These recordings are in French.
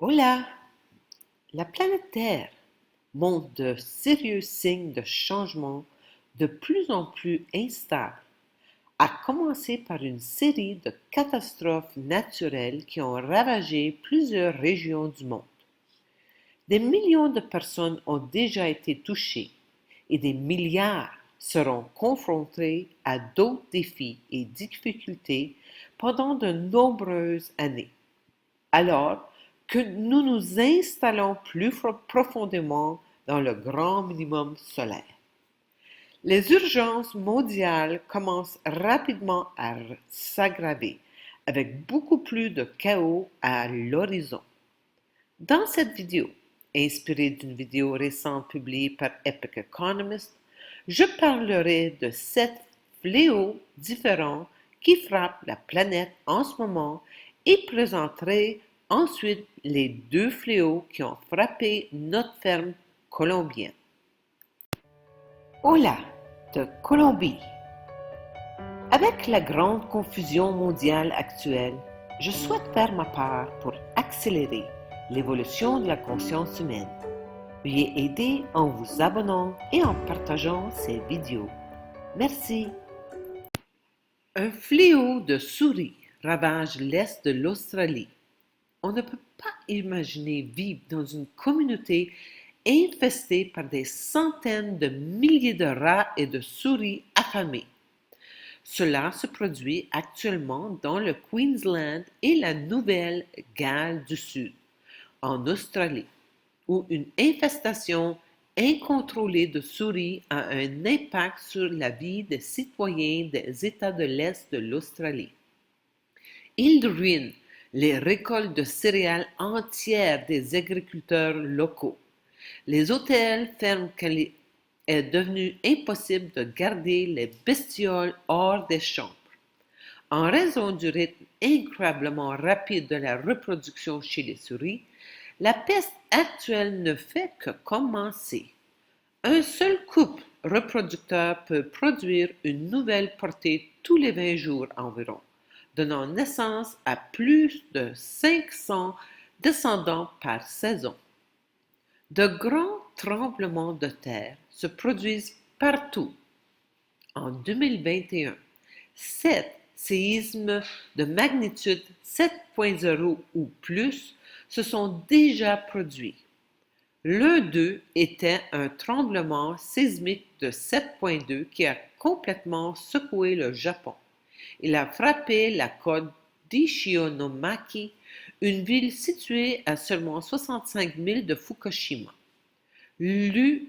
Hola! La planète Terre montre de sérieux signes de changement de plus en plus instables, à commencer par une série de catastrophes naturelles qui ont ravagé plusieurs régions du monde. Des millions de personnes ont déjà été touchées et des milliards seront confrontés à d'autres défis et difficultés pendant de nombreuses années. Alors que nous nous installons plus profondément dans le grand minimum solaire. Les urgences mondiales commencent rapidement à s'aggraver, avec beaucoup plus de chaos à l'horizon. Dans cette vidéo, inspirée d'une vidéo récente publiée par Epic Economist, je parlerai de 7 fléaux différents qui frappent la planète en ce moment et présenterai ensuite les 2 fléaux qui ont frappé notre ferme colombienne. Hola de Colombie. Avec la grande confusion mondiale actuelle, je souhaite faire ma part pour accélérer l'évolution de la conscience humaine. Veuillez aider en vous abonnant et en partageant ces vidéos. Merci. Un fléau de souris ravage l'est de l'Australie. On ne peut pas imaginer vivre dans une communauté infestée par des centaines de milliers de rats et de souris affamés. Cela se produit actuellement dans le Queensland et la Nouvelle-Galles du Sud, en Australie, où une infestation incontrôlée de souris a un impact sur la vie des citoyens des États de l'Est de l'Australie. Il ruine les récoltes de céréales entières des agriculteurs locaux. Les hôtels ferment quand il est devenu impossible de garder les bestioles hors des chambres. En raison du rythme incroyablement rapide de la reproduction chez les souris, la peste actuelle ne fait que commencer. Un seul couple reproducteur peut produire une nouvelle portée tous les 20 jours environ, donnant naissance à plus de 500 descendants par saison. De grands tremblements de terre se produisent partout. En 2021, 7 séismes de magnitude 7.0 ou plus se sont déjà produits. L'un d'eux était un tremblement sismique de 7.2 qui a complètement secoué le Japon. Il a frappé la côte d'Ishinomaki, une ville située à seulement 65 milles de Fukushima. L'USGS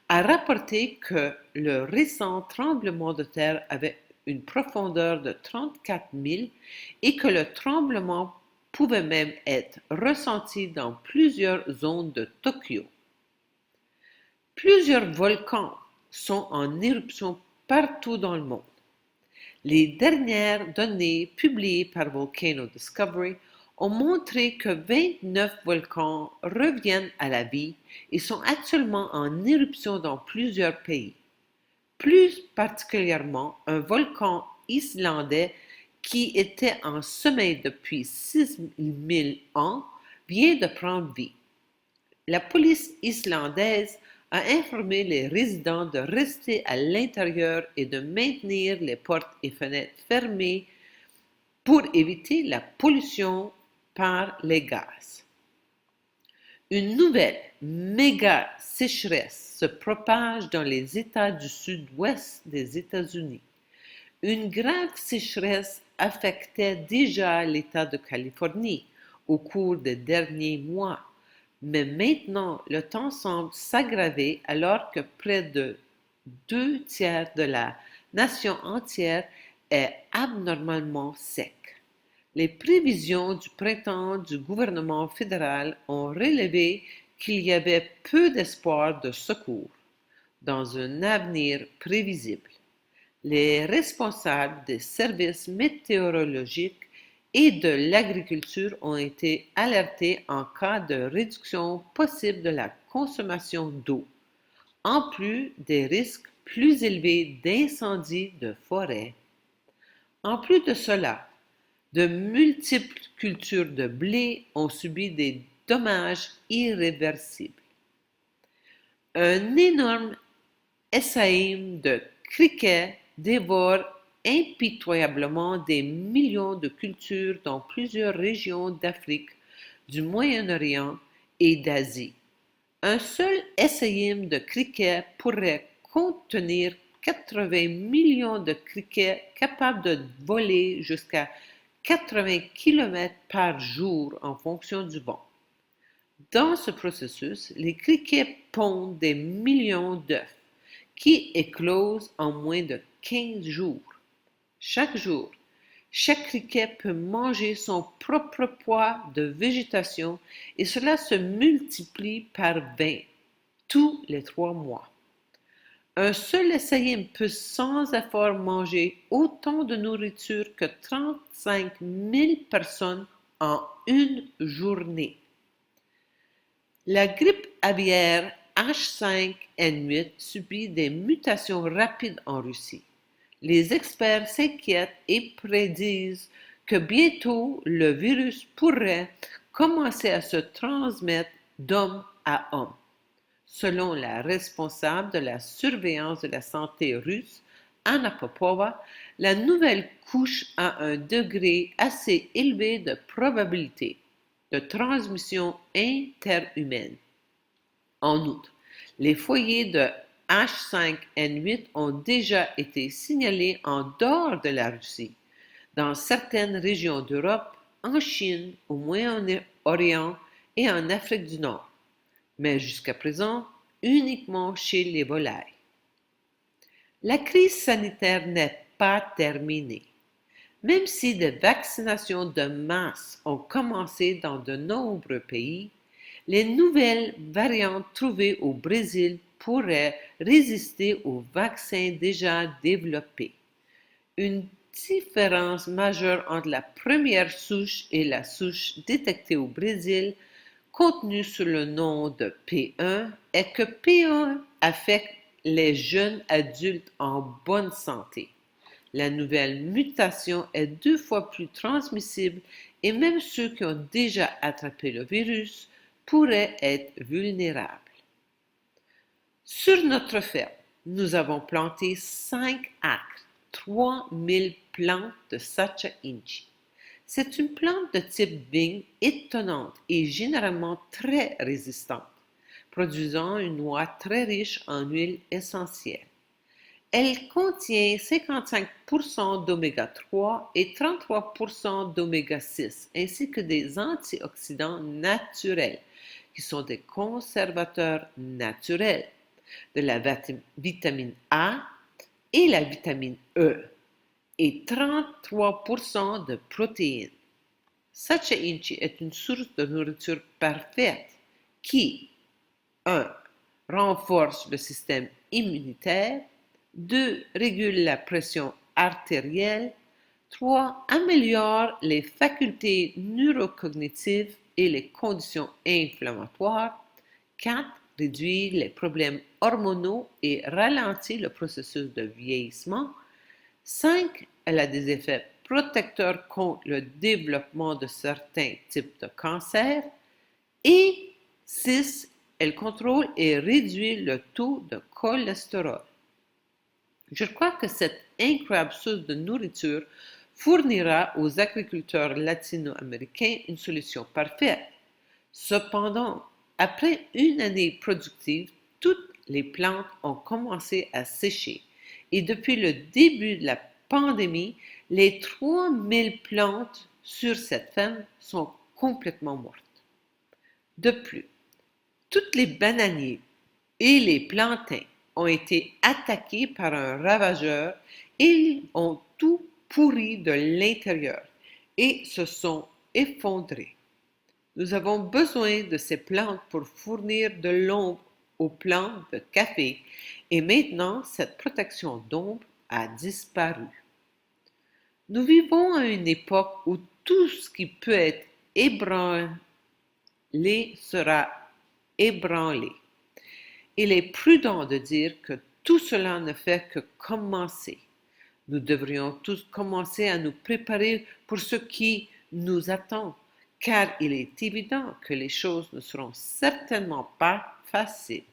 a rapporté que le récent tremblement de terre avait une profondeur de 34 milles et que le tremblement pouvait même être ressenti dans plusieurs zones de Tokyo. Plusieurs volcans sont en éruption partout dans le monde. Les dernières données publiées par Volcano Discovery ont montré que 29 volcans reviennent à la vie et sont actuellement en éruption dans plusieurs pays. Plus particulièrement, un volcan islandais qui était en sommeil depuis 6000 ans vient de prendre vie. La police islandaise a informé les résidents de rester à l'intérieur et de maintenir les portes et fenêtres fermées pour éviter la pollution par les gaz. Une nouvelle méga sécheresse se propage dans les États du sud-ouest des États-Unis. Une grave sécheresse affectait déjà l'État de Californie au cours des derniers mois, mais maintenant le temps semble s'aggraver alors que près de 2 tiers de la nation entière est abnormalement sec. Les prévisions du printemps du gouvernement fédéral ont relevé qu'il y avait peu d'espoir de secours dans un avenir prévisible. Les responsables des services météorologiques et de l'agriculture ont été alertés en cas de réduction possible de la consommation d'eau, en plus des risques plus élevés d'incendies de forêt. En plus de cela, De multiples cultures de blé ont subi des dommages irréversibles. Un énorme essaim de criquets dévore impitoyablement des millions de cultures dans plusieurs régions d'Afrique, du Moyen-Orient et d'Asie. Un seul essaim de criquets pourrait contenir 80 millions de criquets capables de voler jusqu'à 80 km par jour en fonction du vent. Dans ce processus, les criquets pondent des millions d'œufs qui éclosent en moins de 15 jours. Chaque jour, chaque criquet peut manger son propre poids de végétation et cela se multiplie par 20 tous les 3 mois. Un seul essaim peut sans effort manger autant de nourriture que 35 000 personnes en une journée. La grippe aviaire H5N8 subit des mutations rapides en Russie. Les experts s'inquiètent et prédisent que bientôt le virus pourrait commencer à se transmettre d'homme à homme. Selon la responsable de la surveillance de la santé russe, Anna Popova, la nouvelle couche a un degré assez élevé de probabilité de transmission interhumaine. En outre, les foyers de H5N8 ont déjà été signalés en dehors de la Russie, dans certaines régions d'Europe, en Chine, au Moyen-Orient et en Afrique du Nord, mais jusqu'à présent uniquement chez les volailles. La crise sanitaire n'est pas terminée. Même si des vaccinations de masse ont commencé dans de nombreux pays, les nouvelles variantes trouvées au Brésil pourraient résister aux vaccins déjà développés. Une différence majeure entre la première souche et la souche détectée au Brésil, contenue sous le nom de P1, est que P1 affecte les jeunes adultes en bonne santé. La nouvelle mutation est 2 fois plus transmissible et même ceux qui ont déjà attrapé le virus pourraient être vulnérables. Sur notre ferme, nous avons planté 5 acres, 3000 plantes de Sacha Inchi. C'est une plante de type vigne étonnante et généralement très résistante, produisant une noix très riche en huile essentielle. Elle contient 55% d'oméga 3 et 33% d'oméga 6, ainsi que des antioxydants naturels, qui sont des conservateurs naturels de la vitamine A et la vitamine E, et 33% de protéines. Sacha Inchi est une source de nourriture parfaite qui 1. Renforce le système immunitaire, 2. Régule la pression artérielle, 3. Améliore les facultés neurocognitives et les conditions inflammatoires, 4. Réduit les problèmes hormonaux et ralentit le processus de vieillissement, 5. Elle a des effets protecteurs contre le développement de certains types de cancers, et 6. Elle contrôle et réduit le taux de cholestérol. Je crois que cette incroyable source de nourriture fournira aux agriculteurs latino-américains une solution parfaite. Cependant, après une année productive, toutes les plantes ont commencé à sécher et depuis le début de la pandémie, les 3000 plantes sur cette ferme sont complètement mortes. De plus, toutes les bananiers et les plantains ont été attaqués par un ravageur et ils ont tout pourri de l'intérieur et se sont effondrés. Nous avons besoin de ces plantes pour fournir de l'ombre aux plantes de café et maintenant cette protection d'ombre a disparu. Nous vivons à une époque où tout ce qui peut être ébranlé sera ébranlé. Il est prudent de dire que tout cela ne fait que commencer. Nous devrions tous commencer à nous préparer pour ce qui nous attend, car il est évident que les choses ne seront certainement pas faciles.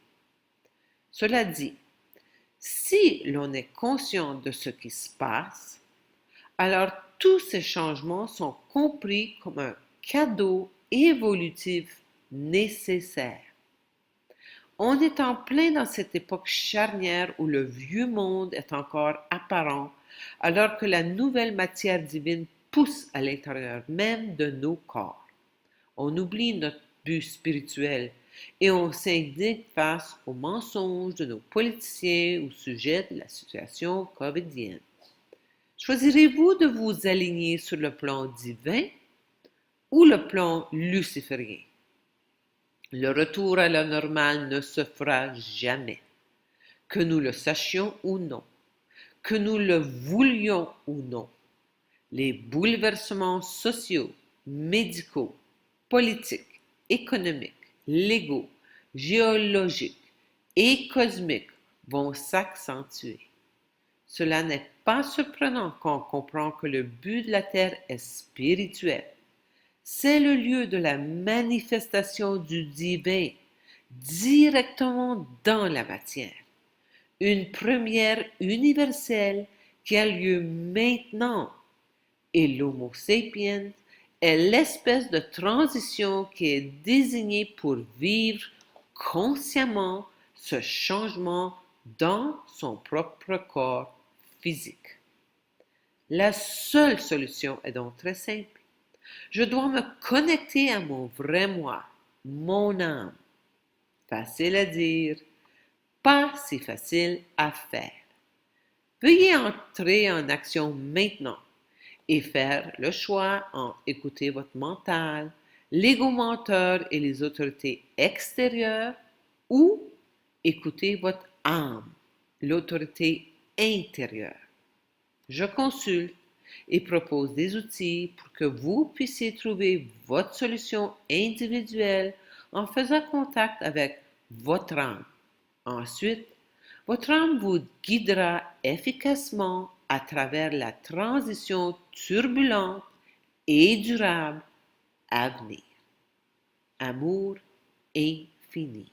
Cela dit, si l'on est conscient de ce qui se passe, alors tous ces changements sont compris comme un cadeau évolutif nécessaire. On est en plein dans cette époque charnière où le vieux monde est encore apparent, alors que la nouvelle matière divine pousse à l'intérieur même de nos corps. On oublie notre but spirituel et on s'indigne face aux mensonges de nos politiciens au sujet de la situation covidienne. Choisirez-vous de vous aligner sur le plan divin ou le plan luciférien? Le retour à la normale ne se fera jamais, que nous le sachions ou non, que nous le voulions ou non. Les bouleversements sociaux, médicaux, politiques, économiques, légaux, géologiques et cosmiques vont s'accentuer. Cela n'est pas surprenant quand on comprend que le but de la Terre est spirituel. C'est le lieu de la manifestation du divin directement dans la matière. Une première universelle qui a lieu maintenant. Et l'Homo sapiens est l'espèce de transition qui est désignée pour vivre consciemment ce changement dans son propre corps physique. La seule solution est donc très simple. Je dois me connecter à mon vrai moi, mon âme. Facile à dire, pas si facile à faire. Veuillez entrer en action maintenant et faire le choix entre écouter votre mental, l'ego menteur et les autorités extérieures ou écouter votre âme, l'autorité intérieure. Je consulte et propose des outils pour que vous puissiez trouver votre solution individuelle en faisant contact avec votre âme. Ensuite, votre âme vous guidera efficacement à travers la transition turbulente et durable à venir. Amour infini.